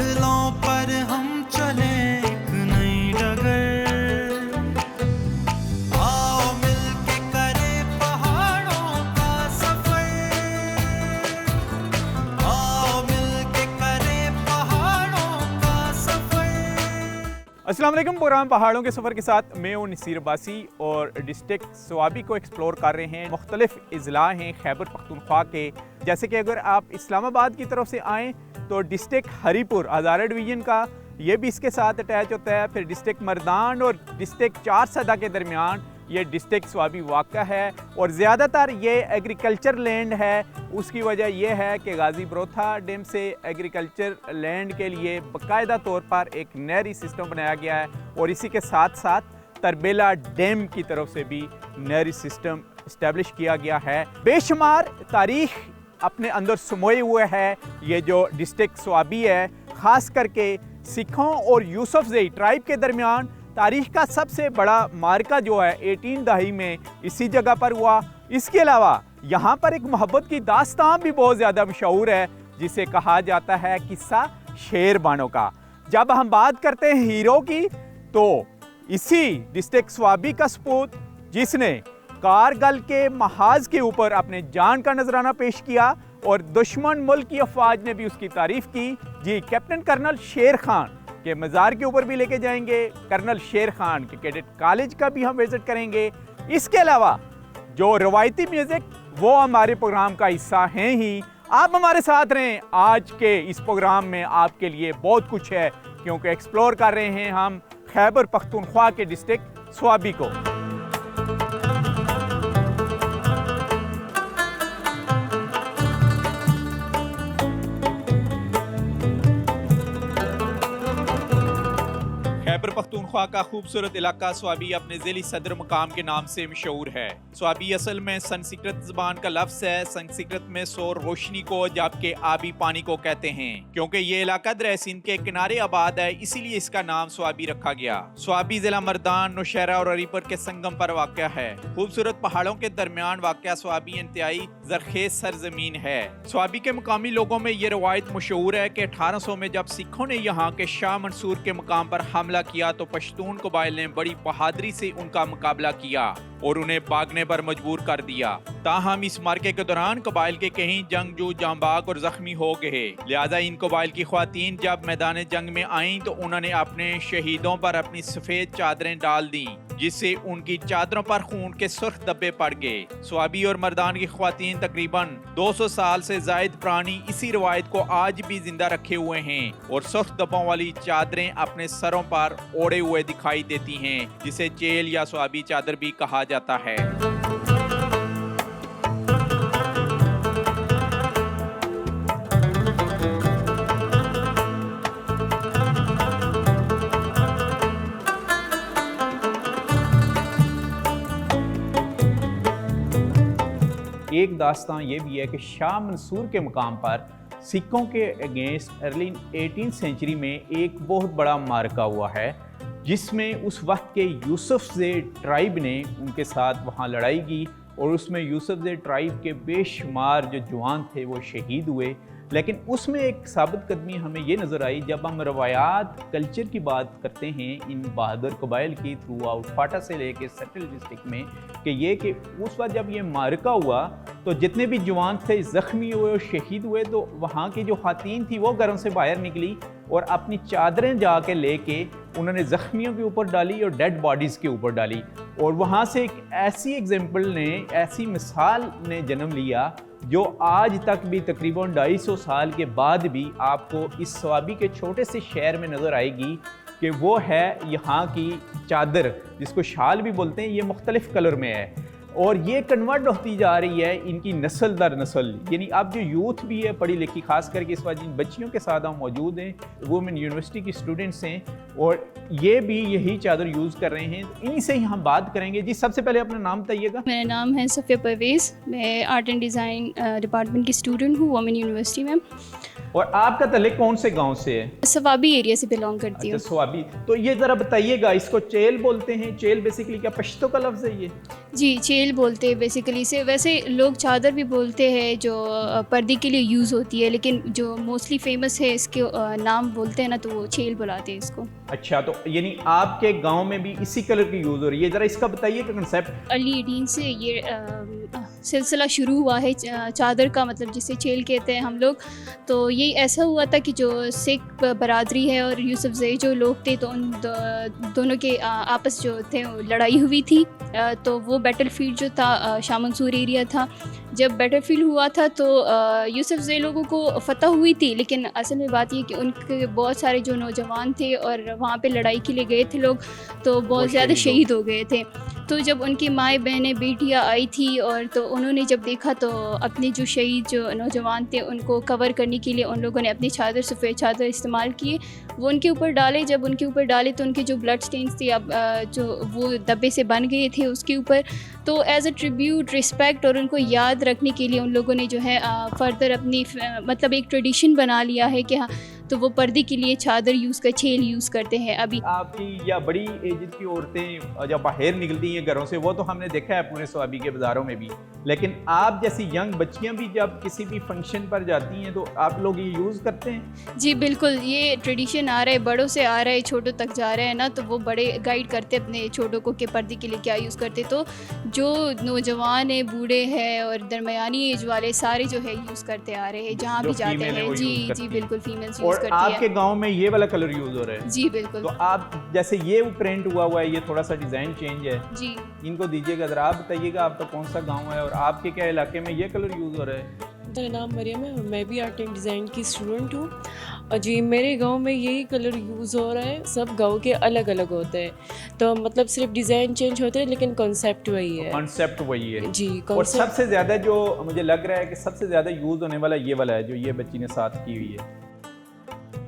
बादलों पर हम चले एक नई डगर, आओ मिलके करें पहाड़ों का सफर, आओ मिलके करें पहाड़ों का सफर। अस्सलाम वालेकुम। प्रोग्राम पहाड़ों के सफ़र के साथ मैं हूँ नसीर अब्बासी और डिस्ट्रिक्ट स्वाबी को एक्सप्लोर कर रहे हैं। मुख्तलिफ अज़ला हैं खैबर पख्तूनख्वा के, जैसे कि अगर आप इस्लामाबाद की तरफ से आएँ तो डिस्ट्रिक्ट हरीपुर हज़ारा डिवीज़न का ये भी इसके साथ अटैच होता है। फिर डिस्ट्रिक्ट मरदान और डिस्ट्रिक्ट चारसदा के दरमियान ये डिस्ट्रिक्ट स्वाबी वाक़ा है और ज़्यादातर ये एग्रीकल्चर लैंड है। उसकी वजह यह है कि गाज़ी बरोथा डैम से एग्रीकल्चर लैंड के लिए बाकायदा तौर पर एक नहरी सिस्टम बनाया गया है और इसी के साथ साथ तरबेला डैम की तरफ से भी नहरी सिस्टम इस्टेब्लिश किया गया है। बेशुमार तारीख़ अपने अंदर समोए हुए है ये जो डिस्ट्रिक्ट स्वाबी है, ख़ास करके सिखों और यूसुफजई ट्राइब के दरमियान तारीख़ का सबसे बड़ा मार्का जो है 18 दही में इसी जगह पर हुआ। इसके अलावा यहाँ पर एक मोहब्बत की दास्तान भी बहुत ज़्यादा मशहूर है जिसे कहा जाता है किस्सा शेर बानो का। जब हम बात करते हैं हीरो की तो इसी डिस्ट्रिक्ट स्वाबी का सपूत जिसने कारगिल के महाज के ऊपर अपने जान का नजराना पेश किया और दुश्मन मुल्क की अफवाज ने भी उसकी तारीफ की। जी, कैप्टन कर्नल शेर खान के मज़ार के ऊपर भी लेके जाएंगे, कर्नल शेर खान के कैडेट कॉलेज का भी हम विजिट करेंगे। इसके अलावा जो रवायती म्यूज़िक वो हमारे प्रोग्राम का हिस्सा हैं ही। आप हमारे साथ रहें, आज के इस प्रोग्राम में आपके लिए बहुत कुछ है क्योंकि एक्सप्लोर कर रहे हैं हम खैबर पख्तूनख्वा के डिस्ट्रिक्ट स्वाबी को। खैबर पख्तूनख्वा का खूबसूरत इलाका स्वाबी अपने ज़िली सदर मकाम के नाम से मशहूर है। स्वाबी असल में संस्कृत ज़बान का लफ्ज़ है। संस्कृत में सौर रोशनी को जबकि आबी पानी को कहते हैं। क्योंकि ये इलाका दरिया सिंध के किनारे आबाद है इसीलिए इसका नाम स्वाबी रखा गया। स्वाबी ज़िला मरदान, नौशहरा और हरीपुर के संगम पर वाक़या है। खूबसूरत पहाड़ों के दरमियान वाक़या स्वाबी इंतहाई ज़रख़ेज़ सरज़मीन है। स्वाबी के मकामी लोगों में ये रवायत मशहूर है कि 1800 में जब सिखों ने यहाँ के शाह मंसूर के मकाम पर हमला किया तो पश्तून कबाइल ने बड़ी बहादुरी से उनका मुकाबला किया और उन्हें भागने पर मजबूर कर दिया। ताहम इस मार्के के दौरान कबाइल के कहीं जंगजू जांबाग और जख्मी हो गए। लिहाजा इन कबाइल की ख्वातीन जब मैदान जंग में आईं तो उन्होंने अपने शहीदों पर अपनी सफेद चादरें डाल दी जिससे उनकी चादरों पर खून के सुर्ख धब्बे पड़ गए। स्वाबी और मर्दान की ख्वातीन तकरीबन 200 साल से जायद पुरानी इसी रवायत को आज भी जिंदा रखे हुए हैं और सुर्ख धब्बों वाली चादरें अपने सरों पर ओढ़े हुए दिखाई देती हैं जिसे चेल या स्वाबी चादर भी कहा जाता है। एक दास्तान ये भी है कि शाह मंसूर के मकाम पर सिखों के अगेंस्ट अर्ली 18th सेंचुरी में एक बहुत बड़ा मार्का हुआ है जिसमें उस वक्त के यूसुफजई ट्राइब ने उनके साथ वहाँ लड़ाई की और उसमें यूसुफजई ट्राइब के बेशुमार जो जवान थे वो शहीद हुए। लेकिन उसमें एक साबित कदमी हमें ये नज़र आई जब हम रवायात कल्चर की बात करते हैं इन बहादुर कबाइल की थ्रू आउट फाटा से लेके सेटल डिस्ट्रिक्ट में कि उस वक्त जब ये मार्का हुआ तो जितने भी जवान थे ज़ख्मी हुए और शहीद हुए तो वहाँ की जो ख़ातीन थी वो घरों से बाहर निकली और अपनी चादरें जाके लेके उन्होंने ज़ख्मियों के ऊपर डाली और डेड बॉडीज़ के ऊपर डाली और वहाँ से एक ऐसी एग्जाम्पल ने, ऐसी मिसाल ने जन्म लिया जो आज तक भी तकरीबन 250 साल के बाद भी आपको इस स्वाबी के छोटे से शहर में नज़र आएगी कि वो है यहाँ की चादर जिसको शाल भी बोलते हैं। ये मुख्तलिफ कलर में है और ये कन्वर्ट होती जा रही है इनकी नस्ल दर नस्ल। यानी अब जो यूथ भी है पढ़ी लिखी, खास करके इस वक्त जिन बच्चियों के साथ हम मौजूद हैं वुमेन यूनिवर्सिटी की स्टूडेंट्स हैं और ये भी यही चादर यूज़ कर रहे हैं। इन्हीं से ही हम बात करेंगे। जी, सबसे पहले अपना नाम बताइएगा। मेरा नाम है सफ़िया परवेज़, मैं आर्ट एंड डिज़ाइन डिपार्टमेंट की स्टूडेंट हूँ वुमेन यूनिवर्सिटी में। और आपका तल्लुक कौन से गांव से है? सवाबी एरिया से बिलोंग करती अच्छा हूँ। स्वाबी। तो ये ज़रा बताइएगा, इसको चेल बोलते हैं? चेल बेसिकली क्या पश्तो का लफ्ज़ है ये? जी, चेल बोलते हैं बेसिकली से। वैसे लोग चादर भी बोलते हैं जो पर्दे के लिए यूज़ होती है, लेकिन जो मोस्टली फेमस है इसके नाम बोलते हैं ना, तो वो चेल बुलाते हैं इसको। अच्छा, तो यानी आपके गांव में भी इसी कलर की यूज़ हो रही है? ज़रा इसका बताइए कि कंसेप्ट। अर्ली 18 से ये सिलसिला शुरू हुआ है चादर का, मतलब जिसे चेल कहते हैं हम लोग। तो ये ऐसा हुआ था कि जो सिख बरादरी है और यूसुफजई जो लोग थे, तो उन दोनों के आपस जो थे वो लड़ाई हुई थी। तो वो बैटलफील्ड जो था शाह मंसूर एरिया था। जब बैटलफील्ड हुआ था तो यूसुफजई लोगों को फतह हुई थी, लेकिन असल में बात ये कि उनके बहुत सारे जो नौजवान थे और वहाँ पे लड़ाई के लिए गए थे लोग, तो बहुत ज़्यादा शहीद हो गए थे। तो जब उनकी माएँ बहनें बेटियाँ आई थी और तो उन्होंने जब देखा, तो अपने जो शहीद जो नौजवान थे उनको कवर करने के लिए उन लोगों ने अपनी चादर, सफ़ेद चादर इस्तेमाल किए। वो उनके ऊपर डाले। जब उनके ऊपर डाले तो उनके जो ब्लड स्टेन्स थे, अब जो वो धब्बे से बन गए थे उसके ऊपर। तो एज़ अ ट्रिब्यूट, रिस्पेक्ट और उनको याद रखने के लिए उन लोगों ने जो है फर्दर अपनी मतलब एक ट्रेडिशन बना लिया है कि हाँ, तो वो पर्दे के लिए चादर छेल यूज़ करते हैं अभी। आपकी या बड़ी एज की औरतें जब बाहर निकलती हैं घरों से, वो तो हमने देखा है पूरे स्वाबी के बाज़ारों में भी, लेकिन आप जैसी यंग बच्चियां भी जब किसी भी फंक्शन पर जाती हैं तो आप लोग ये यूज़ करते हैं? जी बिल्कुल, ये ट्रेडिशन आ रहा है, बड़ों से आ रहा है, छोटों तक जा रहा है ना। तो वो बड़े गाइड करते अपने छोटों को कि पर्दे के लिए क्या यूज़ करते। तो जो नौजवान है, बूढ़े हैं और दरमियानी एज वाले सारे जो है यूज़ करते आ रहे हैं जहाँ भी जाते हैं। जी बिल्कुल, फीमेल्स यूज़ करती है। आपके गांव में ये वाला कलर यूज़ हो रहा है? जी बिल्कुल। तो आप जैसे ये प्रिंट हुआ है, ये थोड़ा सा डिज़ाइन चेंज है जी, इनको दीजिएगा ज़रा। आप बताइएगा आपका कौन सा गांव है और आपके क्या इलाके में ये कलर यूज़ हो रहा है? मेरा नाम मरियम है और मैं भी आर्ट एंड डिज़ाइन की स्टूडेंट हूँ। और जी, मेरे गांव में यही कलर यूज़ हो रहा है। सब गांव के अलग अलग होते हैं, तो मतलब सिर्फ डिज़ाइन चेंज होते हैं, लेकिन कॉन्सेप्ट वही है। कॉन्सेप्ट वही है जी, और कॉन्सेप्ट। सबसे ज़्यादा जो मुझे लग रहा है कि सबसे ज़्यादा यूज़ होने वाला ये वाला है जो ये बच्ची ने साथ की हुई है।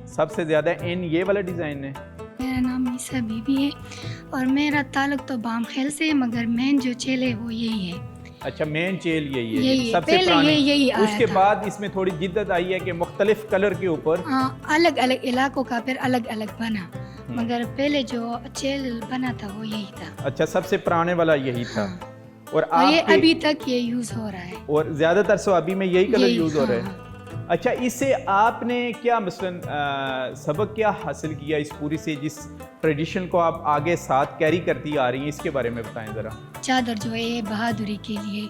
सबसे ज़्यादा इन ये वाला डिज़ाइन है। मेरा नाम मीसा बीबी है और मेरा ताल्लुक तो बामखेल से है, मगर मेन जो चेल है वो यही है। अच्छा, मेन चेल यही है, यही है। सबसे पहले पुरानी। यही आया उसके था। बाद इसमें थोड़ी जिद्दत आई है कि मुख्तलिफ कलर के ऊपर अलग अलग इलाकों का फिर अलग अलग बना, मगर पहले जो चेल बना था वो यही था। अच्छा, सबसे पुराने वाला यही था। और ये आपके अभी तक ये यूज हो रहा है और ज़्यादातर स्वाबी में यही कलर यही, यूज़ हो रहा है। हाँ। अच्छा, इससे आपने क्या मसलन सबक क्या हासिल किया इस पूरी से, जिस ट्रेडिशन को आप आगे साथ कैरी करती आ रही हैं, इसके बारे में बताएं ज़रा। चादर जो है ये बहादुरी के लिए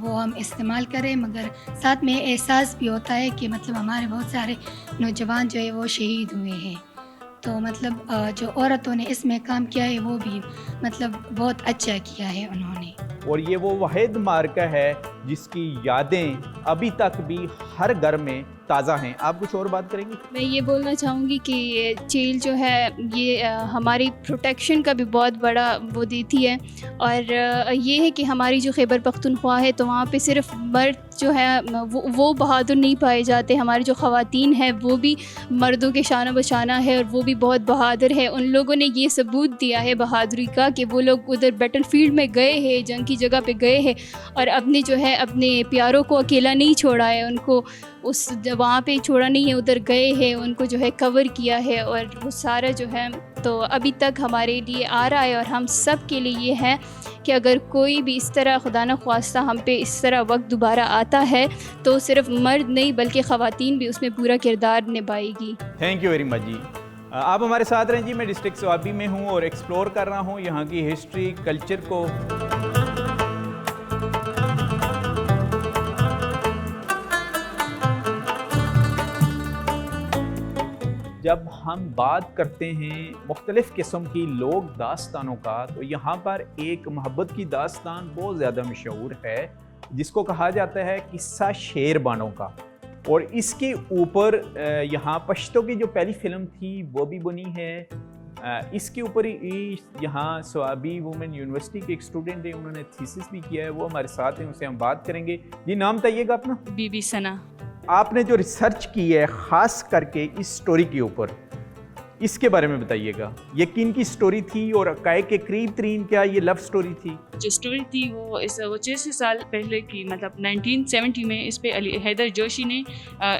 वो हम इस्तेमाल करें, मगर साथ में एहसास भी होता है कि मतलब हमारे बहुत सारे नौजवान जो है वो शहीद हुए हैं। तो मतलब जो औरतों ने इसमें काम किया है वो भी मतलब बहुत अच्छा किया है उन्होंने। और ये वो वाहिद मार्का है जिसकी यादें अभी तक भी हर घर में ताज़ा हैं। आप कुछ और बात करेंगी? मैं ये बोलना चाहूँगी कि ये चेल जो है ये हमारी प्रोटेक्शन का भी बहुत बड़ा वो देती है। और ये है कि हमारी जो खैबर पख्तूनख्वा है, तो वहाँ पे सिर्फ मर्द जो है वो बहादुर नहीं पाए जाते। हमारी जो ख़वातीन है वो भी मर्दों के शाना बशाना है और वो भी बहुत बहादुर है। उन लोगों ने ये सबूत दिया है बहादुरी का कि वो लोग उधर बैटलफील्ड में गए हैं, जंग की जगह पे गए हैं और अपने जो है अपने प्यारों को अकेला नहीं छोड़ा है, उनको उस वहाँ पे छोड़ा नहीं है, उधर गए हैं, उनको जो है कवर किया है। और वो सारा जो है तो अभी तक हमारे लिए आ रहा है। और हम सब के लिए ये है कि अगर कोई भी इस तरह खुदा न ख्वास्ता हम पे इस तरह वक्त दोबारा आता है, तो सिर्फ मर्द नहीं बल्कि ख़वातीन भी उसमें पूरा किरदार निभाएगी। थैंक यू वेरी मच जी। आप हमारे साथ रहें जी। मैं डिस्ट्रिक्ट स्वाबी में हूँ और एक्सप्लोर कर रहा हूँ यहाँ की हिस्ट्री, कल्चर को। जब हम बात करते हैं मुख्तलिफ़ किस्म की लोक दास्तानों का, तो यहाँ पर एक मोहब्बत की दास्तान बहुत ज़्यादा मशहूर है जिसको कहा जाता है किस्सा शेरबानों का। और इसके ऊपर यहाँ पश्तो की जो पहली फ़िल्म थी वो भी बनी है। इसके ऊपर यहाँ स्वाबी वुमेन यूनिवर्सिटी के एक स्टूडेंट हैं, उन्होंने थीसिस भी किया है, वो हमारे साथ हैं, उनसे हम बात करेंगे। जी, नाम बताइएगा अपना। बीबी सना। आपने जो रिसर्च की है ख़ास करके इस स्टोरी के ऊपर, इसके बारे में बताइएगा, ये किन की स्टोरी थी और अकाए के करीब तरीन क्या ये लव स्टोरी थी? जो स्टोरी थी वो 6 साल पहले की, मतलब 1970 में इस पे अली हैदर जोशी ने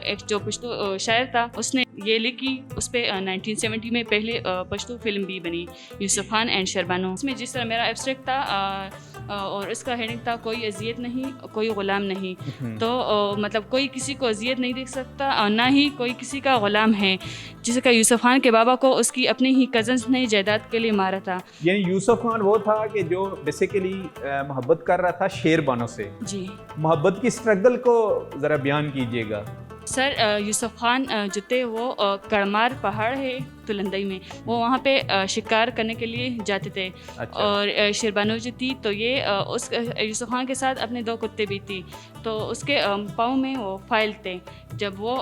एक जो पश्तो शायर था उसने ये लिखी, उस पे 1970 में पहले पश्तो फिल्म भी बनी, यूसुफ खान एंड शरबानो। इसमें जिस तरह मेरा एब्स्ट्रैक्ट था और इसका हेडिंग था कोई अजियत नहीं कोई ग़ुलाम नहीं, तो मतलब कोई किसी को अजियत नहीं देख सकता और ना ही कोई किसी का ग़ुलाम है, जिसका यूसुफ खान के बाबा को उसकी अपने ही कज़न्स ने जायदाद के लिए मारा था। यानी यूसुफ खान वो था कि जो बेसिकली मोहब्बत कर रहा था शेरबानो से। जी, मोहब्बत की स्ट्रगल को ज़रा बयान कीजिएगा। सर यूसुफ खान जो थे वो कड़मार पहाड़ है तुलंदई में, वो वहाँ पे शिकार करने के लिए जाते थे। अच्छा। और शेरबानो जो थी तो ये उस यूसुफ खान के साथ अपने 2 कुत्ते भी थी, तो उसके पाँव में वो फाइल थे। जब वो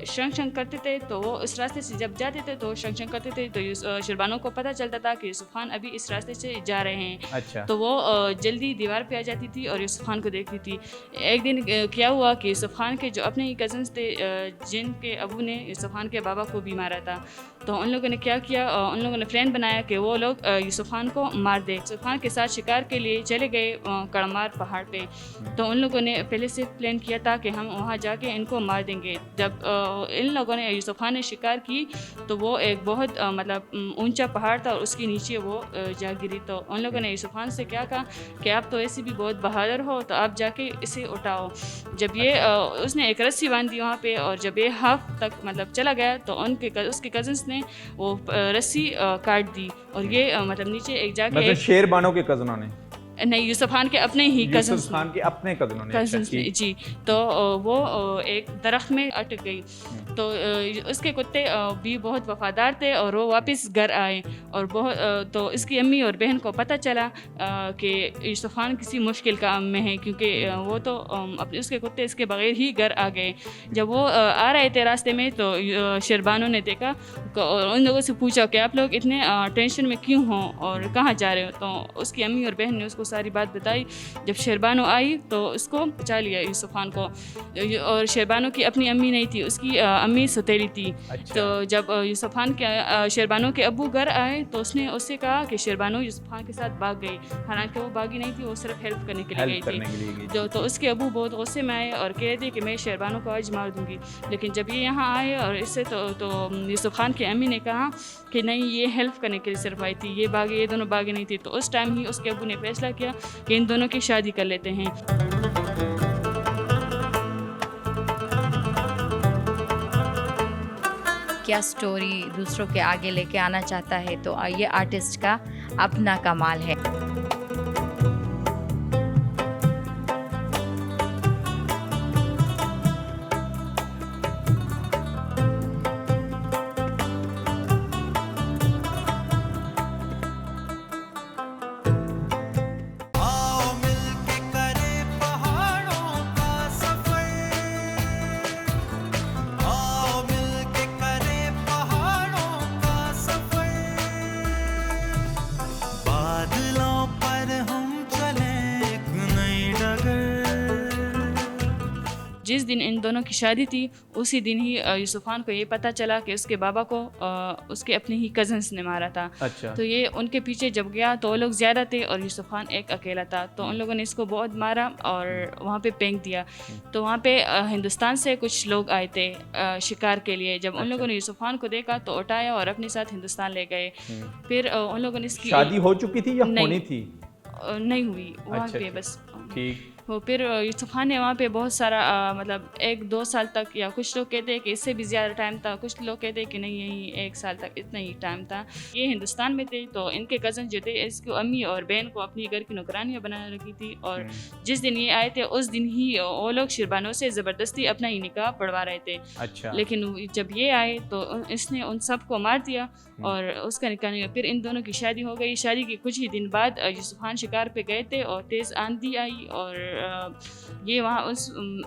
शंख शंख करते थे तो वो इस रास्ते से जब जाते थे तो शंख शंख करते थे, तो शेरबानो को पता चलता था कि यूसुफ खान अभी इस रास्ते से जा रहे हैं। अच्छा। तो वो जल्दी दीवार पे आ जाती थी और यूसुफ खान को देखती थी। एक दिन क्या हुआ कि यूसुफ खान के जो अपने ही कज़न्स थे जिनके अबू ने यूसुफ खान के बाबा को भी मारा था, तो उन लोगों ने क्या किया, उन लोगों ने प्लान बनाया कि वो लोग यूसुफ खान को मार दे। यूसुफ खान के साथ शिकार के लिए चले गए कड़मार पहाड़ पे, तो उन लोगों ने पहले से प्लान किया था कि हम वहाँ जाके इनको मार देंगे। जब इन लोगों ने यूसुफ खान ने शिकार की तो वो एक बहुत मतलब ऊंचा पहाड़ था और उसके नीचे वो जा गिरी। तो उन लोगों ने यूसुफ खान से क्या कहा कि आप तो ऐसे भी बहुत बहादुर हो, तो आप जाके इसे उठाओ। जब ये उसने एक रस्सी बांधी वहाँ पे और जब ये हाफ तक मतलब चला गया तो उसके कज़न्स ने वो रस्सी काट दी और ये मतलब नीचे एक जाके मतलब शेरबानो के कज़नों ने? नहीं, यूसुफ खान के अपने ही कज़न्स यूसुफ खान के अपने कज़नों ने। कज़न्स ने, जी। तो वो एक दरख्त में अटक गई, तो उसके कुत्ते भी बहुत वफादार थे और वो वापस घर आए और बहुत तो इसकी अम्मी और बहन को पता चला कि यूसुफ खान किसी मुश्किल काम में है, क्योंकि वो तो अपने उसके कुत्ते इसके बगैर ही घर आ गए। जब वो आ रहे थे रास्ते में तो शेरबानो ने देखा और उन लोगों से पूछा कि आप लोग इतने टेंशन में क्यों हो और कहाँ जा रहे हो, तो उसकी अम्मी और बहन ने उसको सारी बात बताई। जब शेरबानो आई तो उसको बचा लिया यूसुफ खान को, और शेरबानो की अपनी अम्मी नहीं थी, उसकी अम्मी सौतेली थी। अच्छा। तो जब यूसुफ खान के शेरबानो के अब्बू घर आए तो उसने उससे कहा कि शेरबानो यूसुफ खान के साथ भाग गई, हालांकि वो भागी नहीं थी, वो सिर्फ हेल्प करने के लिए गई थी। तो उसके अब्बू बहुत गुस्से में आए और कह दिए कि मैं शेरबानो को आज मार दूंगी। लेकिन जब ये यहाँ आए और इससे तो यूसुफ खान की अम्मी ने कहा कि नहीं, ये हेल्प करने के लिए सिर्फ आई थी, ये दोनों भागे नहीं थी। तो उस टाइम ही उसके अब्बू ने फैसला किया कि इन दोनों की शादी कर लेते हैं। क्या स्टोरी दूसरों के आगे लेके आना चाहता है, तो ये आर्टिस्ट का अपना कमाल है। आओ मिलके करें पहाड़ों का सफर, आओ मिलके करें पहाड़ों का सफर, बादलों पर हम चले एक नई डगर। जिस दिन इन दोनों की शादी थी उसी दिन ही यूसुफ खान को ये पता चला कि उसके बाबा को उसके अपने ही कज़न्स ने मारा था। अच्छा। तो ये उनके पीछे जब गया तो वो लोग ज़्यादा थे और यूसुफ खान एक अकेला था, तो उन लोगों ने इसको बहुत मारा और वहाँ पे फेंक दिया। तो वहाँ पे हिंदुस्तान से कुछ लोग आए थे शिकार के लिए। जब उन लोगों ने यूसुफ खान को देखा तो उठाया और अपने साथ हिंदुस्तान ले गए। फिर उन लोगों ने इसकी शादी हो चुकी थी या नहीं। होनी थी? नहीं हुई वहाँ अच्छा, पे अच्छा। बस। ठीक। वो फिर यूसुफ खान ने वहाँ पे बहुत सारा मतलब 1-2 साल तक, या कुछ लोग कहते हैं कि इससे भी ज़्यादा टाइम था, कुछ लोग कहते हैं कि नहीं यही 1 साल तक इतना ही टाइम था। ये हिंदुस्तान में थे तो इनके कज़न जो थे इसको अम्मी और बहन को अपनी घर की नौकरानियाँ बना रखी थी, और जिस दिन ये आए थे उस दिन ही वो लोग शेरबानो से ज़बरदस्ती अपना ही निकाह पढ़वा रहे थे। अच्छा। लेकिन जब ये आए तो इसने उन सबको मार दिया और उसका निकाह नहीं हुआ। फिर इन दोनों की शादी हो गई। शादी के कुछ ही दिन बाद यूसुफ खान शिकार पे गए थे और तेज़ आंधी आई और ये वहाँ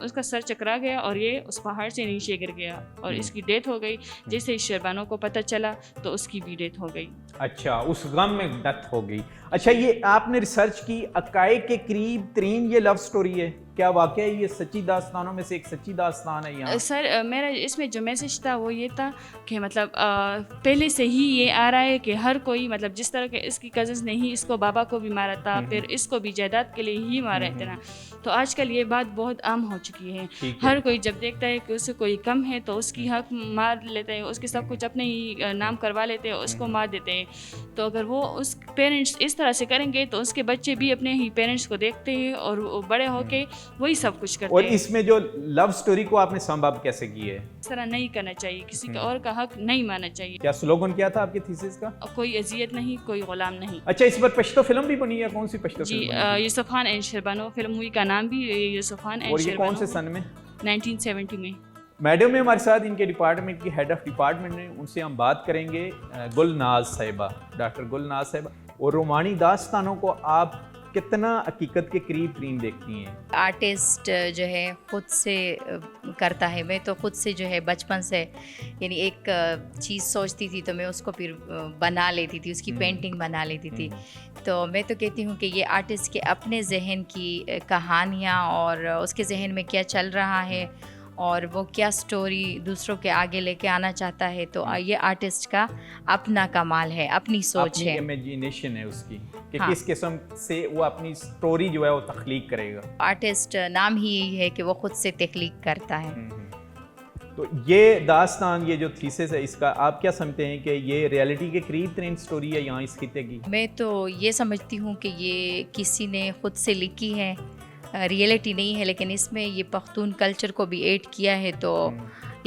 उसका सर चकरा गया और ये उस पहाड़ से नीचे गिर गया और इसकी डेथ हो गई। जैसे ही शेरबानो को पता चला तो उसकी भी डेथ हो गई। अच्छा, उस गम में डेथ हो गई। अच्छा, ये आपने रिसर्च की, अकाए के करीब तरीन ये लव स्टोरी है? क्या वाकई ये सच्ची दास्तानों में से एक सच्ची दास्तान है यहाँ? सर मेरा इसमें जो मैसेज था वो ये था कि मतलब पहले से ही ये आ रहा है कि हर कोई मतलब जिस तरह के इसकी कज़न्स ने ही इसको बाबा को भी मारा था, फिर इसको भी जायदाद के लिए ही मारा थे ना, तो आजकल ये बात बहुत आम हो चुकी है। हर कोई जब देखता है कि उससे कोई कम है तो उसकी हक मार लेते हैं, उसके सब कुछ अपने ही नाम करवा लेते हैं, उसको मार देते हैं। तो अगर वो उस पेरेंट्स इस तरह से करेंगे तो उसके बच्चे भी अपने ही पेरेंट्स को देखते हैं और वो बड़े होके वही सब कुछ करते और हैं। इसमें जो लव स्टोरी को आपने संभव कैसे की है? इस तरह नहीं करना चाहिए, किसी का और का हक नहीं मानना चाहिए। क्या स्लोगन क्या था आपके थीसिस का? कोई अजियत नहीं, कोई गुलाम नहीं। अच्छा, इस पर पश्तो फिल्म भी बनी है? कौन सी पश्तो जी फिल्म बनी? यूसुफ खान एंड शरबानो फिल्म हुई का नाम भी यूसुफ खान एंड और ये शरबानो। कौन से सन में? 1970 में। मैडम है हमारे साथ, इनके डिपार्टमेंट की हेड ऑफ डिपार्टमेंट है, उनसे हम बात करेंगे। गुलनाज साहिबा, डॉक्टर गुलनाज साहिबा, और रोमानी दास्तानों को आप कितना हकीकत के करीब तरीन देखती हैं? आर्टिस्ट जो है ख़ुद से करता है। मैं तो ख़ुद से जो है बचपन से यानी एक चीज़ सोचती थी तो मैं उसको फिर बना लेती थी, उसकी पेंटिंग बना लेती थी। तो मैं तो कहती हूँ कि ये आर्टिस्ट के अपने जहन की कहानियाँ और उसके जहन में क्या चल रहा है और वो क्या स्टोरी दूसरों के आगे लेके आना चाहता है, तो ये आर्टिस्ट का अपना कमाल है, अपनी सोच है, इमेजिनेशन है उसकी कि हाँ। किस किस्म से वो अपनी स्टोरी जो है वो तख्लीक करेगा। आर्टिस्ट नाम ही यही है कि वो खुद से तख्लीक करता है। तो ये दास्तान, ये जो थीसिस है इसका, आप क्या समझते हैं कि ये रियलिटी के करीब तरीन स्टोरी है यहाँ इस खिते की? मैं तो ये समझती हूँ कि ये किसी ने खुद से लिखी है, रियलिटी नहीं है, लेकिन इसमें ये पख्तून कल्चर को भी ऐड किया है। तो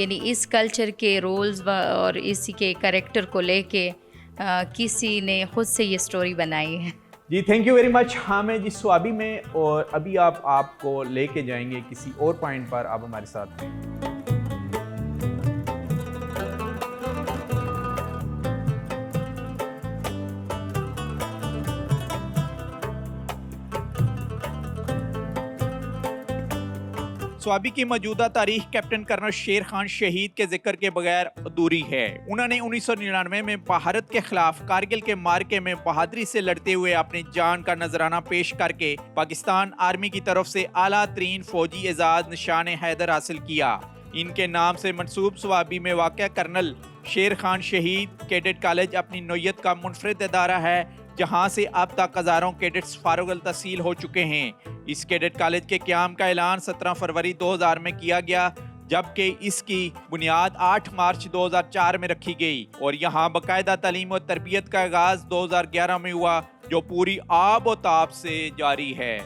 यानी इस कल्चर के रोल्स और इसी के कैरेक्टर को लेके किसी ने खुद से ये स्टोरी बनाई है। जी थैंक यू वेरी मच। हाँ मैं जी स्वाबी में, और अभी आपको लेके जाएंगे किसी और पॉइंट पर, आप हमारे साथ हैं। स्वाबी की मौजूदा तारीख कैप्टन कर्नल शेर खान शहीद के जिक्र के बगैर अधूरी है। उन्होंने 1999 में भारत के खिलाफ कारगिल के मार्के में बहादुरी से लड़ते हुए अपनी जान का नजराना पेश करके पाकिस्तान आर्मी की तरफ से आला तरीन फौजी एजाज निशान हैदर हासिल किया। इनके नाम से मंसूब स्वाबी में वाक़या कर्नल शेर खान शहीद कैडेट कॉलेज अपनी नौयत का मुनफरिद इदारा है, जहां से अब तक हज़ारों कैडेट्स फारुग तहसील हो चुके हैं। इस कैडेट कॉलेज के क़याम का ऐलान 17 फरवरी 2000 में किया गया, जबकि इसकी बुनियाद 8 मार्च 2004 में रखी गई और यहाँ बाकायदा तालीम और तरबियत का आगाज़ 2011 में हुआ, जो पूरी आब व ताब से जारी है।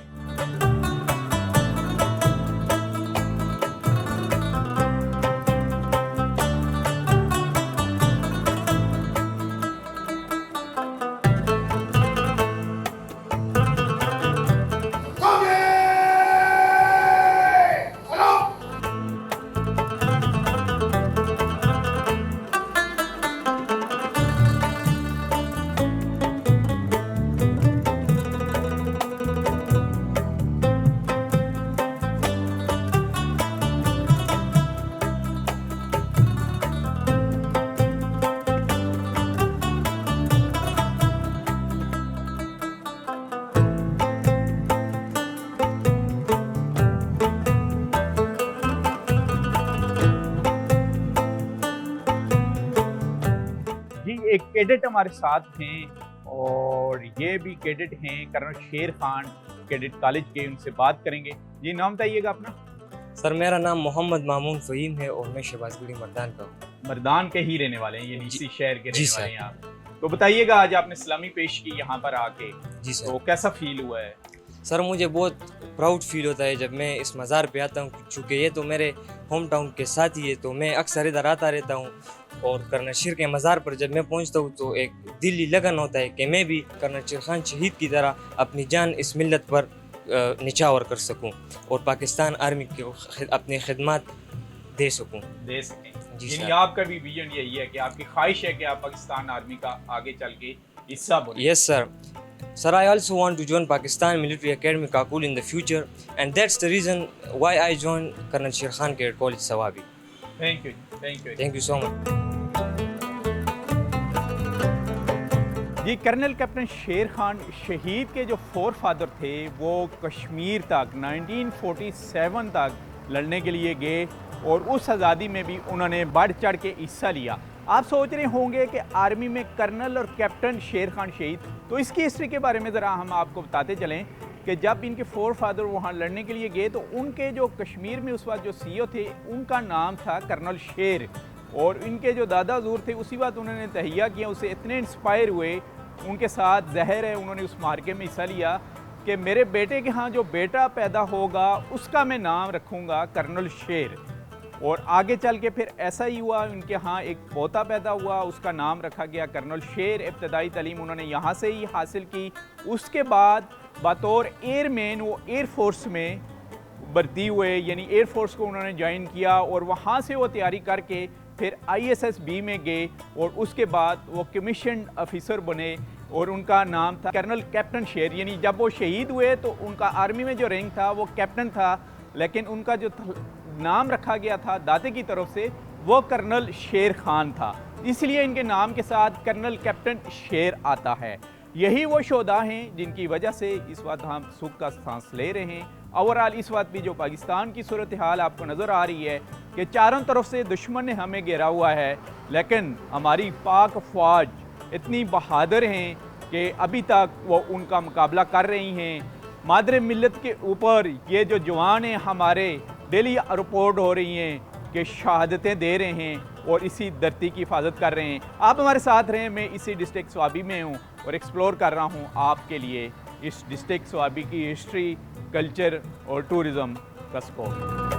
एक कैडेट हमारे साथ हैं और ये भी कैडेट हैं colonel Sher Khan cadet college के, उनसे बात करेंगे। जी नाम बताइएगा अपना। सर मेरा नाम मोहम्मद मामून फ़हीम है और मैं शहबाजगुड़ी मर्दान का हूँ। मर्दान के ही रहने वाले हैं, ये इसी शहर के रहने सर। वाले हैं आप। तो बताइएगा, आज आपने सलामी पेश की यहाँ पर आके, जी सर। तो कैसा फील हुआ है? सर मुझे बहुत प्राउड फील होता है जब मैं इस मज़ार पे आता हूँ, चूँकि ये तो मेरे होम टाउन के साथ ही है, तो मैं अक्सर इधर आता रहता हूँ। और कर्नल शेर के मज़ार पर जब मैं पहुँचता हूँ तो एक दिली लगन होता है कि मैं भी कर्नल शेर खान शहीद की तरह अपनी जान इस मिल्लत पर निछावर कर सकूं और पाकिस्तान आर्मी को अपनी खिदमत दे सकूं। दे सकें। जी यानी सर। आपका भी विजन यही है कि आपकी ख्वाहिश है कि आप पाकिस्तान आर्मी का आगे चल के हिस्सा बने। Yes sir. Sir, I also want to join Pakistan Military Academy Kabul in the future, and that's the reason why I joined Colonel Sher Khan Cadet College Sawabi. Thank you, thank you, Thank you so much. जी, colonel captain Sher Khan शहीद के जो four father थे वो कश्मीर तक 1947 तक लड़ने के लिए गए और उस आज़ादी में भी उन्होंने बढ़ चढ़ के हिस्सा लिया। आप सोच रहे होंगे कि आर्मी में कर्नल और कैप्टन शेर खान शहीद, तो इसकी हिस्ट्री के बारे में ज़रा हम आपको बताते चलें कि जब इनके फोर फादर वहाँ लड़ने के लिए गए तो उनके जो कश्मीर में उस वक्त जो सीईओ थे उनका नाम था कर्नल शेर, और इनके जो दादा हजूर थे उसी वक्त उन्होंने तहिया किया, उससे इतने इंस्पायर हुए, उनके साथ जहर है उन्होंने उस मार्के में हिस्सा लिया कि मेरे बेटे के यहाँ जो बेटा पैदा होगा उसका मैं नाम रखूँगा कर्नल शेर। और आगे चल के फिर ऐसा ही हुआ, उनके यहाँ एक पोता पैदा हुआ, उसका नाम रखा गया कर्नल शेर। इब्तदाई तालीम उन्होंने यहाँ से ही हासिल की। उसके बाद बतौर एयरमैन वो एयरफोर्स में भर्ती हुए, यानी एयरफोर्स को उन्होंने ज्वाइन किया और वहाँ से वो तैयारी करके फिर ISSB में गए और उसके बाद वो कमीशन ऑफिसर बने और उनका नाम था कर्नल कैप्टन शेर। यानी जब वो शहीद हुए तो उनका आर्मी में जो रैंक था वो कैप्टन था, लेकिन उनका जो नाम रखा गया था दादे की तरफ से वो कर्नल शेर खान था, इसलिए इनके नाम के साथ कर्नल कैप्टन शेर आता है। यही वो शोधा हैं जिनकी वजह से इस वक्त हम सुख का सांस ले रहे हैं। ओवरऑल इस वक्त भी जो पाकिस्तान की सूरत हाल आपको नज़र आ रही है कि चारों तरफ से दुश्मन ने हमें घेरा हुआ है, लेकिन हमारी पाक फ़ौज इतनी बहादुर हैं कि अभी तक वो उनका मुकाबला कर रही हैं। मादरे मिल्लत के ऊपर ये जो जवान हैं हमारे डेली रिपोर्ट हो रही हैं कि शहादतें दे रहे हैं और इसी धरती की हिफाजत कर रहे हैं। आप हमारे साथ रहें, मैं इसी डिस्ट्रिक्ट स्वाबी में हूँ और एक्सप्लोर कर रहा हूँ आपके लिए इस डिस्ट्रिक्ट स्वाबी की हिस्ट्री, कल्चर और टूरिज़म का स्कोप।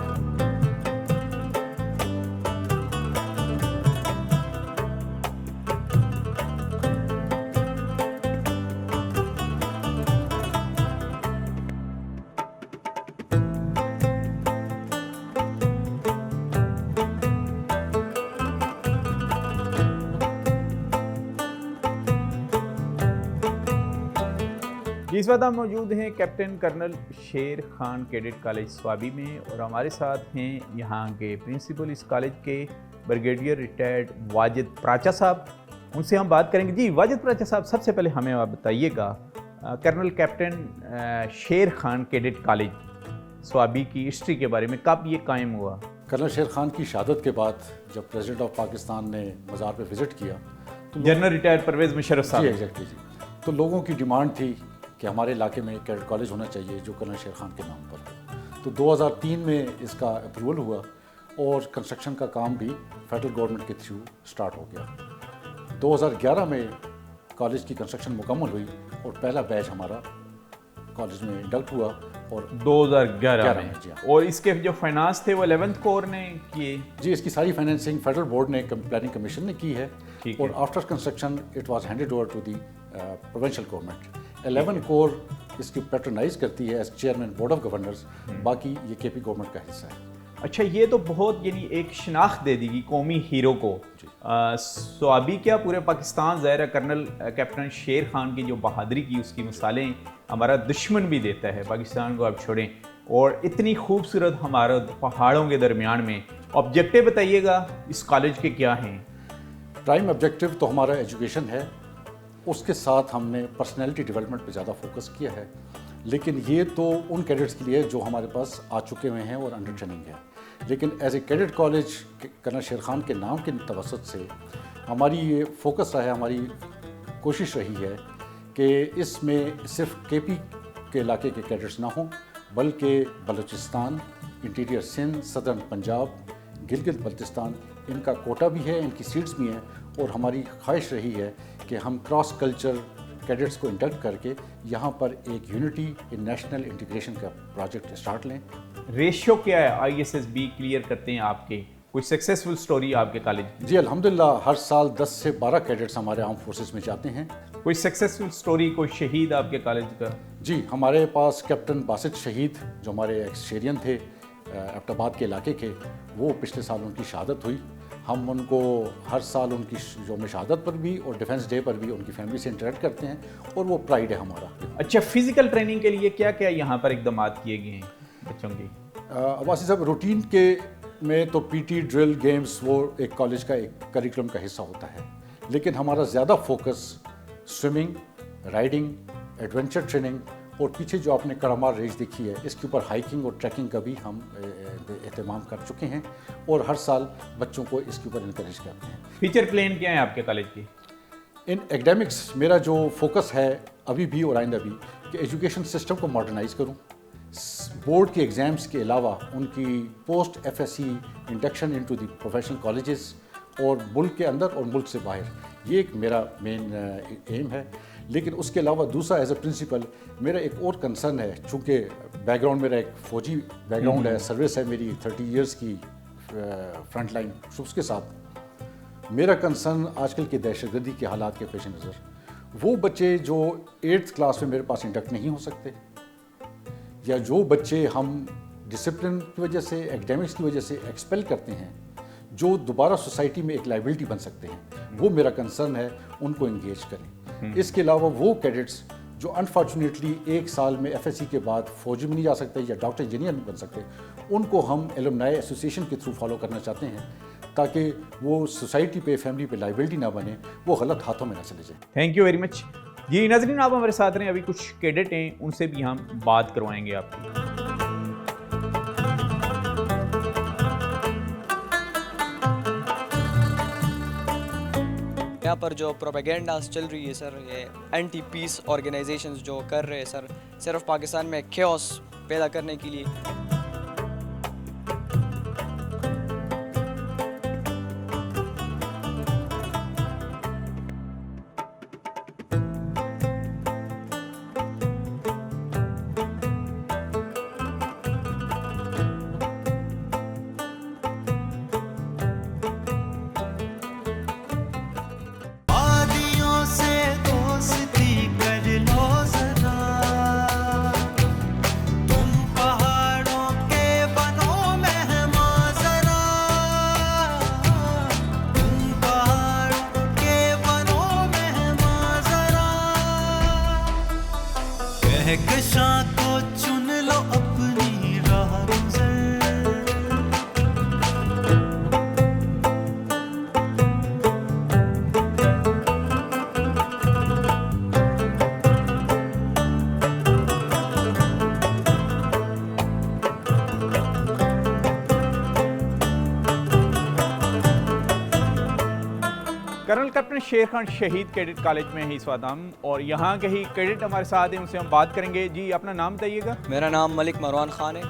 इस वक्त हम मौजूद हैं captain colonel Sher Khan cadet college Swabi में और हमारे साथ हैं यहाँ के प्रिंसिपल इस कॉलेज के ब्रिगेडियर रिटायर्ड वाजिद प्राचा साहब। उनसे हम बात करेंगे। जी वाजिद प्राचा साहब, सबसे पहले हमें आप बताइएगा colonel captain Sher Khan cadet college Swabi की हिस्ट्री के बारे में, कब ये कायम हुआ? कर्नल शेर खान की शहादत के बाद जब प्रेसिडेंट ऑफ पाकिस्तान ने मज़ार पे विज़िट किया तो जनरल रिटायर्ड परवेज़ मुशर्रफ साहब। जी एग्जैक्टली जी, तो लोगों की डिमांड थी कि हमारे इलाके में एक कैडेट कॉलेज होना चाहिए जो कर्नल शेर खान के नाम पर हो। तो 2003 में इसका अप्रूवल हुआ और कंस्ट्रक्शन का काम भी फेडरल गवर्नमेंट के थ्रू स्टार्ट हो गया। 2011 में कॉलेज की कंस्ट्रक्शन मुकम्मल हुई और पहला बैच हमारा कॉलेज में इंडक्ट हुआ और 2011 में। जी हाँ। और इसके जो फाइनेंस थे वो 11th कोर ने किए? जी, इसकी सारी फाइनेंसिंग फेडरल बोर्ड ने प्लानिंग कमीशन ने की है और after construction it was handed over to the provincial government. 11 corps इसकी पैट्रोनाइज करती है as chairman board of governors, बाकी ये केपी गवर्नमेंट का हिस्सा है। अच्छा, ये तो बहुत यानी एक शनाख्त दे दी कौमी हीरो को। स्वाबी क्या पूरे पाकिस्तान ज़ाहिर है कर्नल कैप्टन शेर खान की जो बहादुरी की उसकी मिसालें हमारा दुश्मन भी देता है, पाकिस्तान को आप छोड़ें। और इतनी खूबसूरत हमारा पहाड़ों के दरमियान में ऑब्जेक्टिव बताइएगा इस कॉलेज के क्या हैं? प्राइम ऑब्जेक्टिव तो हमारा एजुकेशन है, उसके साथ हमने पर्सनैलिटी डेवलपमेंट पे ज़्यादा फोकस किया है, लेकिन ये तो उन कैडेट्स के लिए जो हमारे पास आ चुके हुए हैं और अंडर ट्रेनिंग है। लेकिन as a cadet college colonel Sher Khan के नाम के तवसत से हमारी ये फोकस रहा है, हमारी कोशिश रही है कि इसमें सिर्फ केपी के इलाके के कैडेट्स ना हों, बल्कि बलूचिस्तान, इंटीरियर सिंध, सदर्न पंजाब, गिलगित बल्तिस्तान, इनका कोटा भी है, इनकी सीट्स भी हैं और हमारी ख्वाहिश रही है कि हम क्रॉस कल्चर कैडेट्स को इंडक्ट करके यहाँ पर एक यूनिटी इन नेशनल इंटीग्रेशन का प्रोजेक्ट स्टार्ट लें। रेशियो क्या है ISSB क्लियर करते हैं आपके? कोई सक्सेसफुल स्टोरी आपके कॉलेज? जी अल्हम्दुलिल्लाह, हर साल 10 से 12 कैडेट्स हमारे आर्म फोर्सेस में जाते हैं। कोई सक्सेसफुल स्टोरी, कोई शहीद आपके कॉलेज का? जी, हमारे पास कैप्टन बासित शहीद जो हमारे एक्स-शेरियन थे, एबटाबाद के इलाके के, वो पिछले साल उनकी शहादत हुई। हम उनको हर साल उनकी जो शहादत पर भी और डिफेंस डे पर भी उनकी फैमिली से इंटरेक्ट करते हैं और वो प्राइड है हमारा। अच्छा, फिजिकल ट्रेनिंग के लिए क्या क्या यहाँ पर इकदाम किए गए हैं बच्चों की? अब्बासी साहब, रूटीन के में तो PT, ड्रिल, गेम्स वो एक कॉलेज का एक करिकुलम का हिस्सा होता है, लेकिन हमारा ज़्यादा focus swimming, riding, adventure training और पीछे जो आपने कड़ामार रेंज देखी है इसके ऊपर हाइकिंग और ट्रैकिंग का भी हम एहतमाम कर चुके हैं और हर साल बच्चों को इसके ऊपर इनकरेज करते हैं। फ्यूचर प्लान क्या है आपके कॉलेज की? इन एकेडमिक्स मेरा जो फोकस है अभी भी और आइंदा भी कि एजुकेशन सिस्टम को मॉडर्नाइज करूं, बोर्ड के एग्ज़ाम्स के अलावा उनकी post FSC induction into the professional colleges और मुल्क के अंदर और मुल्क से बाहर, ये एक मेरा मेन एम है। लेकिन उसके अलावा दूसरा एज ए प्रिंसिपल मेरा एक और कंसर्न है, चूँकि बैकग्राउंड मेरा एक फ़ौजी बैकग्राउंड है, सर्विस है मेरी 30 इयर्स की फ्रंट लाइन ट्रूप्स के साथ। मेरा कंसर्न आजकल के दहशतगर्दी के हालात के पेश नज़र वो बच्चे जो 8th क्लास में मेरे पास इंडक्ट नहीं हो सकते, या जो बच्चे हम डिसिप्लिन की वजह से, एकेडमिक्स की वजह से एक्सपेल करते हैं, जो दोबारा सोसाइटी में एक लाइबिलिटी बन सकते हैं, वो मेरा कंसर्न है, उनको इंगेज करें। इसके अलावा वो कैडेट्स जो अनफॉर्चुनेटली एक साल में FSC के बाद फौजी में नहीं जा सकते या डॉक्टर इंजीनियर नहीं बन सकते, उनको हम एलुमनाई एसोसिएशन के थ्रू फॉलो करना चाहते हैं ताकि वो सोसाइटी पे, फैमिली पे लाइबिलिटी ना बने, वो गलत हाथों में ना चले जाए। Thank you very much. जी नाज़रीन, आप हमारे साथ रहें, अभी कुछ कैडेट हैं उनसे भी हम बात करवाएंगे आपकी। यहाँ पर जो प्रोपेगेंडास चल रही है सर, ये एंटी पीस ऑर्गेनाइजेशंस जो कर रहे हैं सर, सिर्फ पाकिस्तान में केओस पैदा करने के लिए। कहकशां को चुन लो अपनी राह गुज़र। कर्नल कैप्टन शेर खान शहीद कैडेट कॉलेज में है इस वक्त हम, और यहाँ के ही कैडेट हमारे साथ हैं, उनसे हम बात करेंगे। जी अपना नाम बताइएगा। मेरा नाम मलिक मरवान खान है।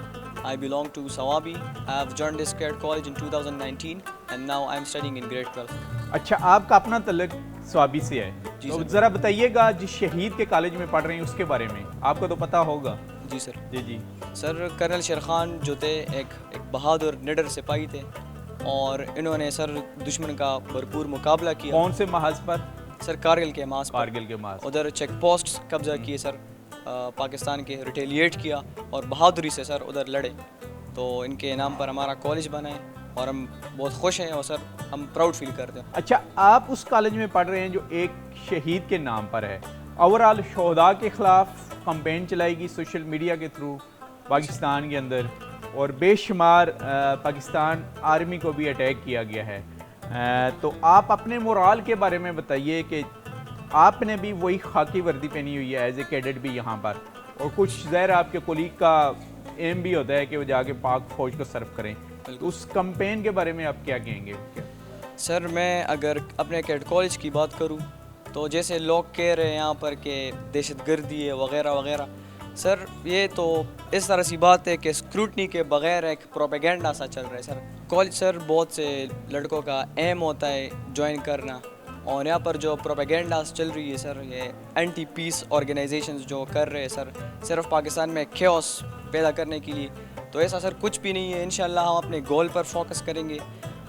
I belong to Sawabi. I have joined this cadet college in 2019 and now I am studying in grade 12. अच्छा, आपका अपना तल्लुक स्वाबी से है, तो ज़रा बताइएगा जिस शहीद के कॉलेज में पढ़ रहे हैं उसके बारे में, आपको तो पता होगा। जी सर। जी सर, कर्नल शेर खान जो थे एक बहादुर निडर सिपाही थे और इन्होंने सर दुश्मन का भरपूर मुकाबला किया। कौन से महाज पर? सर कारगिल के मास पर। कारगिल के मास। उधर चेक पोस्ट कब्जा किए सर, पाकिस्तान के रिटेलिएट किया और बहादुरी से सर उधर लड़े, तो इनके नाम पर हमारा कॉलेज बना है और हम बहुत खुश हैं और सर हम प्राउड फील करते हैं। अच्छा, आप उस कॉलेज में पढ़ रहे हैं जो एक शहीद के नाम पर है। ओवरऑल शोहदा के ख़िलाफ़ कंपेन चलाएगी सोशल मीडिया के थ्रू पाकिस्तान के अंदर, और बेशुमार पाकिस्तान आर्मी को भी अटैक किया गया है। तो आप अपने मोराल के बारे में बताइए कि आपने भी वही खाकी वर्दी पहनी हुई है एज ए कैडेट भी यहाँ पर, और कुछ ज़ाहिर आपके कोलीग का एम भी होता है कि वो जाके पाक फौज को सर्व करें, तो उस कैंपेन के बारे में आप क्या कहेंगे? सर, मैं अगर अपने कैडेट कॉलेज की बात करूँ तो जैसे लोग कह रहे हैं यहाँ पर कि दहशतगर्दी है वगैरह वगैरह, सर ये तो इस तरह सी बात है कि स्क्रूटनी के बगैर एक प्रोपेगेंडा सा चल रहा है सर। कॉलेज सर बहुत से लड़कों का एम होता है ज्वाइन करना, और यहाँ पर जो प्रोपेगेंडास चल रही है सर, ये एंटी पीस ऑर्गेनाइजेशंस जो कर रहे हैं सर, सिर्फ पाकिस्तान में केओस पैदा करने के लिए, तो ऐसा सर कुछ भी नहीं है। इंशाल्लाह हम अपने गोल पर फोकस करेंगे।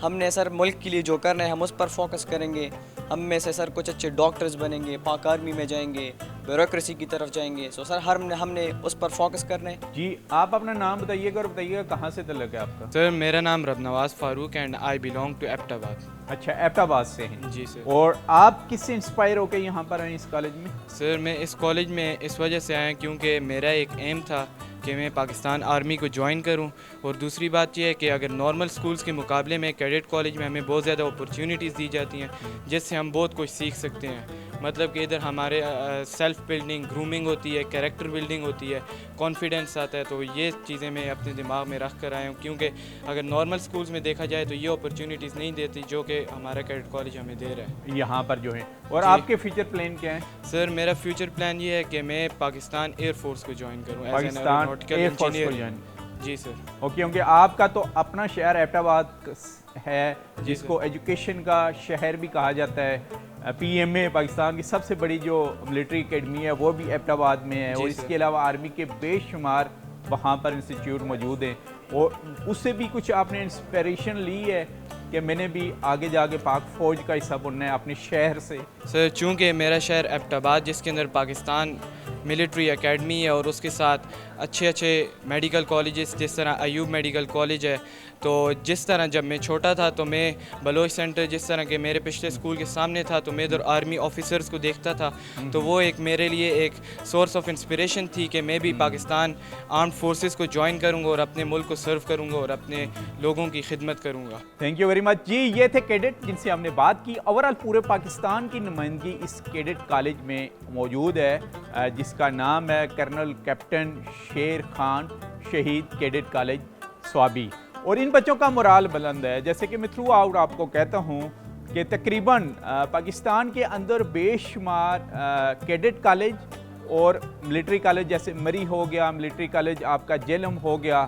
हमने सर मुल्क के लिए जो करना है हम उस पर फोकस करेंगे। हम में से सर कुछ अच्छे डॉक्टर्स बनेंगे, पाक आर्मी में जाएंगे, ब्यूरोक्रेसी की तरफ जाएंगे। सो सर हमने उस पर फोकस करना है। जी आप अपना नाम बताइएगा और बताइएगा कहाँ से तल्लुक है आपका? सर, मेरा नाम Rabnawaz Farooq and I belong to Abbottabad. अच्छा, एबटाबाद से हैं? जी सर। और आप किससे इंस्पायर होकर यहाँ पर आए इस कॉलेज में? सर, मैं इस कॉलेज में इस वजह से आया क्योंकि मेरा एक एम था कि मैं पाकिस्तान आर्मी को ज्वाइन करूं, और दूसरी बात यह है कि अगर नॉर्मल स्कूल्स के मुकाबले में कैडेट कॉलेज में हमें बहुत ज़्यादा अपॉर्चुनिटीज़ दी जाती हैं जिससे हम बहुत कुछ सीख सकते हैं, मतलब कि इधर हमारे सेल्फ बिल्डिंग, ग्रूमिंग होती है, कैरेक्टर बिल्डिंग होती है, कॉन्फिडेंस आता है। तो ये चीज़ें मैं अपने दिमाग में रख कर आया हूँ, क्योंकि अगर नॉर्मल स्कूल्स में देखा जाए तो ये अपॉर्चुनिटीज़ नहीं देती जो कि हमारा कैडेट कॉलेज हमें दे रहा है यहाँ पर जो है। और जी। आपके फ्यूचर प्लान क्या है? सर मेरा फ्यूचर प्लान ये है कि मैं पाकिस्तान एयरफोर्स को ज्वाइन करूँ as an Pakistan aeronautical air force को इंजीनियर। ज्वाइन। जी सर। ओके, क्योंकि आपका तो अपना शहर एबटाबाद है, जी जिसको एजुकेशन का शहर भी कहा जाता है। पीएमए पाकिस्तान की सबसे बड़ी जो मिलिट्री एकेडमी है वो भी एबटाबाद में है, जी और सर। इसके अलावा आर्मी के बेशुमार वहाँ पर इंस्टीट्यूट मौजूद हैं, और उससे भी कुछ आपने इंस्पिरेशन ली है कि मैंने भी आगे जाके पाक फ़ौज का हिस्सा बनना है अपने शहर से? सर चूँकि मेरा शहर एबटाबाद जिसके अंदर पाकिस्तान मिलिट्री एकेडमी है और उसके साथ अच्छे अच्छे मेडिकल कॉलेजेस जिस तरह अयूब मेडिकल कॉलेज है, तो जिस तरह जब मैं छोटा था तो मैं बलोच सेंटर जिस तरह के मेरे पिछले स्कूल के सामने था तो मैं इधर आर्मी ऑफिसर्स को देखता था, तो वो एक मेरे लिए एक सोर्स ऑफ इंस्पिरेशन थी कि मैं भी पाकिस्तान आर्म्ड फोर्सेस को ज्वाइन करूंगा और अपने मुल्क को सर्व करूंगा और अपने लोगों की खिदमत करूंगा। थैंक यू वेरी मच जी। ये थे कैडेट जिनसे हमने बात की। ओवरऑल पूरे पाकिस्तान की नुमाइंदगी इस कैडेट कॉलेज में मौजूद है, जिसका नाम है कर्नल कैप्टन शेर खान शहीद कैडेट कॉलेज स्वाबी। और इन बच्चों का मोराल बुलंद है। जैसे कि मैं थ्रू आउट आपको कहता हूँ कि तकरीबन पाकिस्तान के अंदर बेशुमार कैडेट कॉलेज और मिलिट्री कॉलेज, जैसे मरी हो गया, मिलिट्री कॉलेज आपका जेलम हो गया,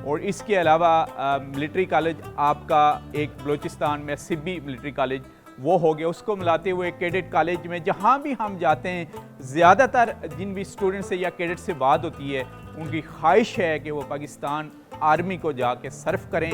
और इसके अलावा मिलिट्री कॉलेज आपका एक बलूचिस्तान में सिब्बी मिलिट्री कॉलेज वो हो गया, उसको मिलाते हुए कैडेट कॉलेज में जहाँ भी हम जाते हैं, ज़्यादातर जिन भी स्टूडेंट से या कैडेट से बात होती है, उनकी ख्वाहिश है कि वो पाकिस्तान आर्मी को जाके सर्व करें।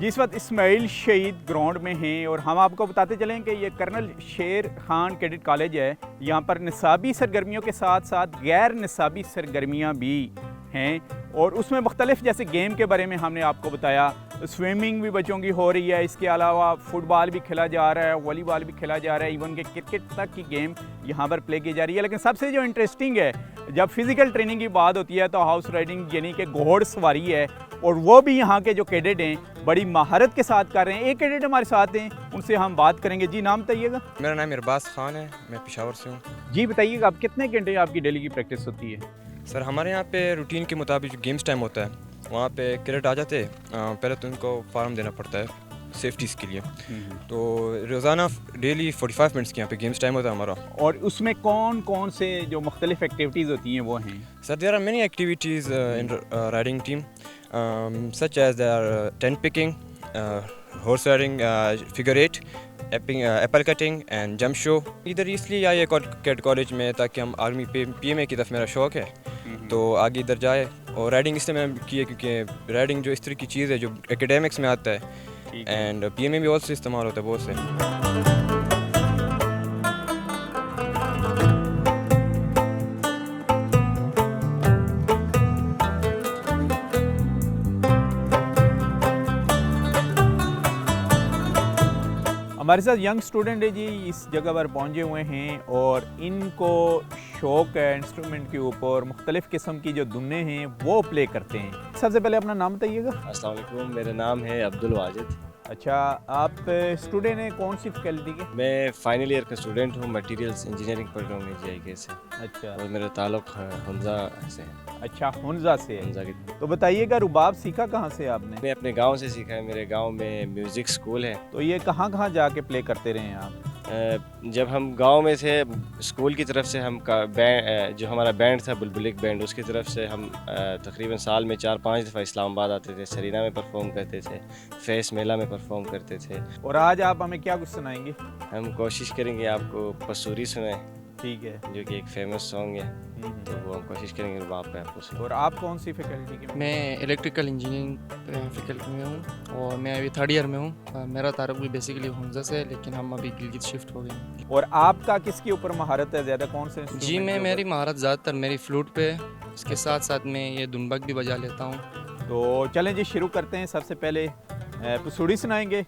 जिस वक्त इस्माइल शहीद ग्राउंड में हैं, और हम आपको बताते चलें कि ये colonel Sher Khan cadet college है। यहाँ पर निसाबी सरगर्मियों के साथ साथ गैर निसाबी सरगर्मियाँ भी हैं, और उसमें मुख्तलिफ जैसे गेम के बारे में हमने आपको बताया, स्विमिंग भी बच्चों की हो रही है, इसके अलावा फुटबॉल भी खेला जा रहा है, वॉलीबॉल भी खेला जा रहा है, इवन के क्रिकेट तक की गेम यहाँ पर प्ले की जा रही है। लेकिन सबसे जो इंटरेस्टिंग है, जब फिज़िकल ट्रेनिंग की बात होती है तो हाउस राइडिंग यानी कि घोड़ सवारी है, और वो भी यहाँ के जो कैडेट हैं बड़ी महारत के साथ कर रहे हैं। एक कैडेट हमारे साथ हैं, उनसे हम बात करेंगे। जी नाम बताइएगा। मेरा नाम इरबाज खान है, मैं पेशावर से हूँ। जी बताइएगा, आप कितने घंटे आपकी डेली की प्रैक्टिस होती है? सर हमारे यहाँ पे रूटीन के मुताबिक जो गेम्स टाइम होता है वहाँ पे कैडेट आ जाते हैं, पहले तो उनको फार्म देना पड़ता है सेफ्टीज़ के लिए, तो रोज़ाना डेली 45 मिनट्स के यहाँ पे गेम्स टाइम होता है हमारा। और उसमें कौन कौन से जो मुख्तलिफ एक्टिविटीज़ होती हैं वो हैं? Sir there are many activities in riding team such as there tent picking, horse riding, figure 8, apple cutting and jump show. इधर इसलिए आए कैडेट कॉलेज में ताकि हम आर्मी पे पीएमए की तरफ मेरा शौक़ है, तो आगे इधर जाए। और राइडिंग इसलिए मैंने की है क्योंकि राइडिंग जो इस तरह की चीज़ है जो एकेडमिक्स में आता है, एंड पीएमए भी ऑल्सो इस्तेमाल होता है बहुत से। हमारे साथ यंग स्टूडेंट है जी, इस जगह पर पहुँचे हुए हैं, और इनको शौक़ है इंस्ट्रूमेंट के ऊपर, मुख्तलिफ़ किस्म की जो धुनें हैं वो प्ले करते हैं। सबसे पहले अपना नाम बताइएगा। अस्सलाम वालेकुम, मेरा नाम है अब्दुल वाजिद। अच्छा, आप स्टूडेंट हैं कौन सी फैकल्टी के? मैं फाइनल ईयर का स्टूडेंट हूँ, मटेरियल्स इंजीनियरिंग पढ़ रहा हूँ JIK से। अच्छा, और मेरा ताल्लुक हुंजा से है। अच्छा, हुंजा से। हुंजा के। तो बताइएगा, रुबाब सीखा कहाँ से आपने? मैं अपने गांव से सीखा है, मेरे गांव में म्यूज़िक स्कूल है। तो ये कहाँ कहाँ जाके प्ले करते रहे हैं आप? जब हम गांव में थे, स्कूल की तरफ से हम जो हमारा बैंड था बुलबुलिक बैंड, उसकी तरफ से हम तकरीबन साल में 4-5 दफ़ा इस्लामाबाद आते थे, सरीना में परफॉर्म करते थे, फेस मेला में परफॉर्म करते थे। और आज आप हमें क्या कुछ सुनाएंगे? हम कोशिश करेंगे आपको पसूरी सुनाएं, ठीक है, जो कि एक फेमस सॉन्ग है, तो वो हम कोशिश करेंगे रुबाब पे आपको सुनाएं। और आप कौन सी फैकल्टी के? मैं इलेक्ट्रिकल इंजीनियरिंग फैकल्टी में हूँ और मैं अभी 3rd ईयर में हूँ। मेरा तारुफ भी बेसिकली हुंजा से है, लेकिन हम अभी गिलगित शिफ्ट हो गए। और आपका किसके ऊपर महारत है ज़्यादा, कौन से? जी मेरी महारत ज़्यादातर मेरी फ्लूट पे, इसके साथ साथ मैं ये दुनबक भी बजा लेता हूँ। तो चलें जी शुरू करते हैं। सबसे पहले पसूड़ी सुनाएंगे।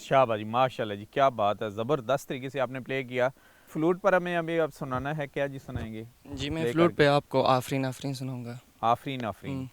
शाबाश जी, माशाल्लाह जी, क्या बात है, ज़बरदस्त तरीके से आपने प्ले किया। फ्लूट पर हमें अभी अब सुनाना है, क्या जी सुनाएंगे? जी मैं फ्लूट पे आपको आफरीन आफरीन सुनाऊंगा। आफरीन आफरीन।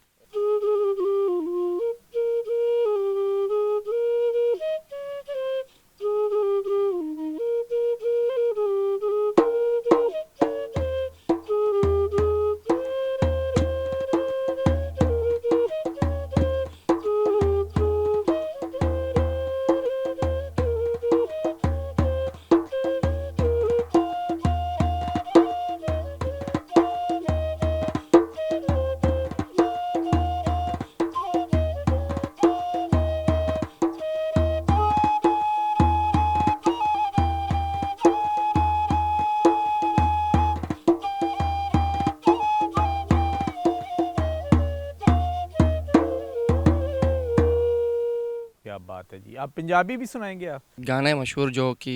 क्या बात है जी, आप पंजाबी भी सुनाएंगे आप? गाना है मशहूर जो कि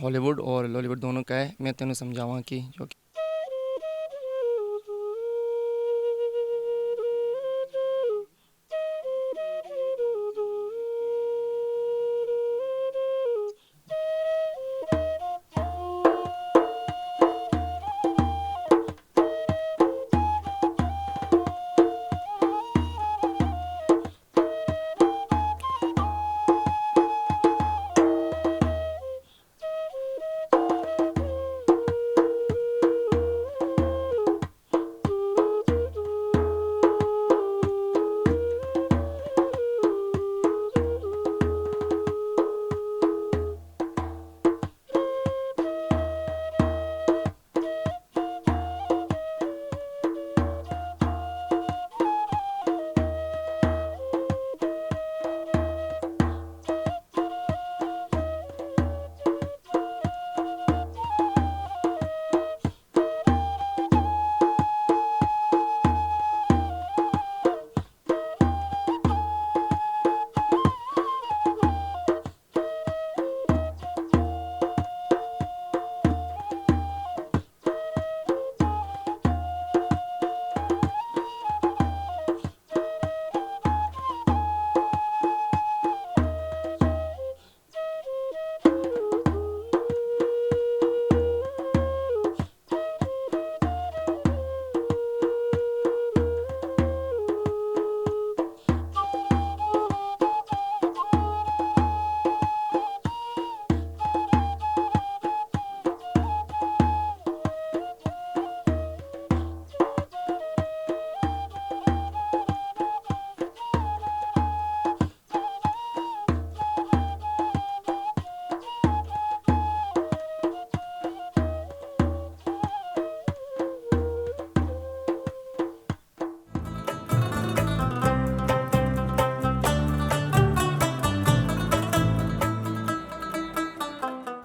हॉलीवुड और लॉलीवुड दोनों का है, मैं तेनों समझावा कि जो कि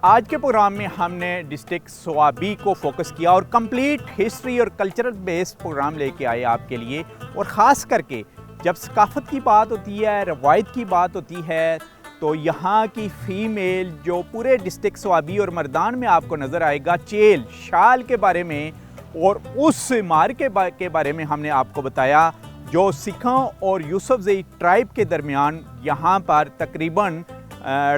आज के प्रोग्राम में हमने डिस्ट्रिक्ट स्वाबी को फोकस किया और कंप्लीट हिस्ट्री और कल्चरल बेस्ड प्रोग्राम लेके आए आपके लिए। और ख़ास करके जब सकाफ़त की बात होती है, रवायत की बात होती है, तो यहाँ की फ़ीमेल जो पूरे डिस्ट्रिक्ट स्वाबी और मर्दान में आपको नज़र आएगा, चेल शाल के बारे में और उस मार्के के बारे में हमने आपको बताया जो सिखों और यूसुफजई ट्राइब के दरमियान यहाँ पर तकरीबन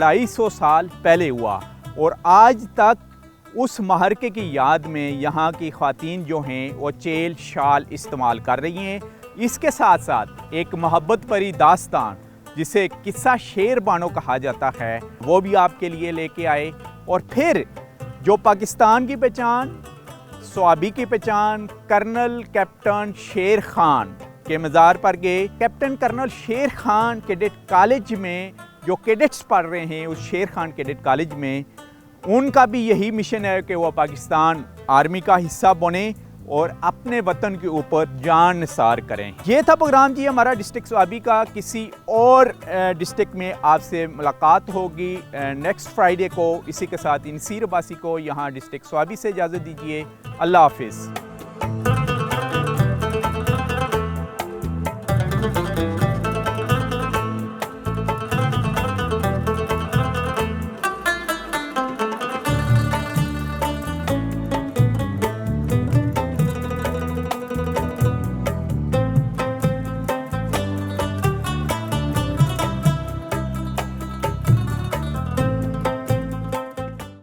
250 साल पहले हुआ। और आज तक उस महरके की याद में यहाँ की ख़वातीन जो हैं वो चेल शाल इस्तेमाल कर रही हैं। इसके साथ साथ एक मोहब्बत भरी दास्तान जिसे किस्सा शेर बानो कहा जाता है वो भी आपके लिए लेके आए। और फिर जो पाकिस्तान की पहचान, स्वाबी की पहचान, कर्नल कैप्टन शेर खान के मज़ार पर गए। Captain colonel Sher Khan cadet college में जो कैडेट्स पढ़ रहे हैं उस शेर खान कैडेट कॉलेज में, उनका भी यही मिशन है कि वह पाकिस्तान आर्मी का हिस्सा बने और अपने वतन के ऊपर जान निसार करें। ये था प्रोग्राम जी हमारा डिस्ट्रिक्ट स्वाबी का। किसी और डिस्ट्रिक्ट में आपसे मुलाकात होगी नेक्स्ट फ्राइडे को। इसी के साथ नसीर अब्बासी को यहाँ डिस्ट्रिक्ट स्वाबी से इजाज़त दीजिए। अल्लाह हाफिज़।